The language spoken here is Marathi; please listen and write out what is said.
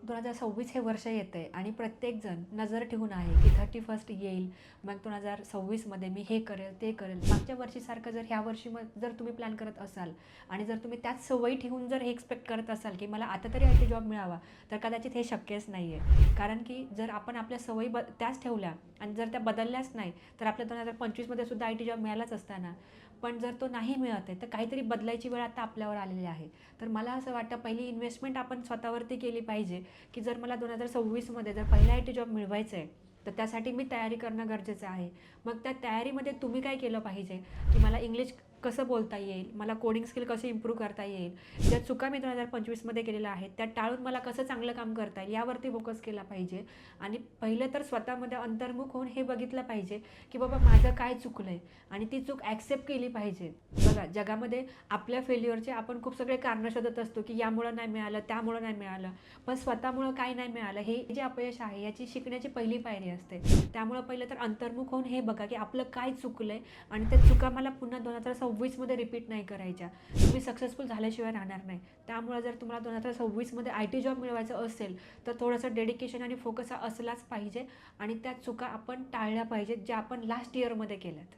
2026 हे वर्ष येतंय आणि प्रत्येकजण नजर ठेवून आहे की 31st येईल, मग 2026मध्ये मी हे करेल, ते करेल. मागच्या वर्षीसारखं जर ह्या वर्षी जर तुम्ही प्लॅन करत असाल आणि जर तुम्ही त्याच सवयी ठेवून जर हे एक्सपेक्ट करत असाल की मला आता तरी IT जॉब मिळावा, तर कदाचित हे शक्यच नाही आहे. कारण की जर आपण आपल्या सवयी त्याच ठेवल्या आणि जर त्या बदलल्याच नाही, तर आपल्या 2025मध्ये सुद्धा IT जॉब मिळालाच असता ना. पण जर तो नाही मिळत आहे, तर काहीतरी बदलायची वेळ आता आपल्यावर आलेली आहे. तर मला असं वाटतं पहिली इन्व्हेस्टमेंट आपण स्वतःवरती केली पाहिजे, की जर मला 2026मध्ये जर पहिला IT जॉब मिळवायचा आहे, तर त्यासाठी मी तयारी करणं गरजेचं आहे. मग त्या तयारीमध्ये तुम्ही काय केलं पाहिजे, की मला इंग्लिश कसं बोलता येईल, मला कोडिंग स्किल कसे इम्प्रूव्ह करता येईल, ज्या चुका मी 2025मध्ये केलेल्या आहेत त्या टाळून मला कसं चांगलं काम करता येईल यावरती फोकस केला पाहिजे. आणि पहिलं तर स्वतःमध्ये अंतर्मुख होऊन हे बघितलं पाहिजे, की बाबा माझं काय चुकलं आहे आणि ती चूक ॲक्सेप्ट केली पाहिजे. बघा, जगामध्ये आपल्या फेल्युअरचे आपण खूप सगळे कारणं शोधत असतो, की यामुळं नाही मिळालं, त्यामुळं नाही मिळालं. पण स्वतःमुळं काय नाही मिळालं, हे जे अपयश आहे याची शिकण्याची पहिली पायरी असते. त्यामुळं पहिलं तर अंतर्मुख होऊन हे बघा, की आपलं काय चुकलं आहे आणि त्या चुका मला पुन्हा 2026मध्ये रिपीट नाही करायच्या. तुम्ही सक्सेसफुल झाल्याशिवाय राहणार नाही. त्यामुळे जर तुम्हाला 2026मध्ये IT जॉब मिळवायचं असेल, तर थोडंसं डेडिकेशन आणि फोकस हा असलाच पाहिजे आणि त्या चुका आपण टाळल्या पाहिजेत, ज्या आपण लास्ट इयरमध्ये केल्यात.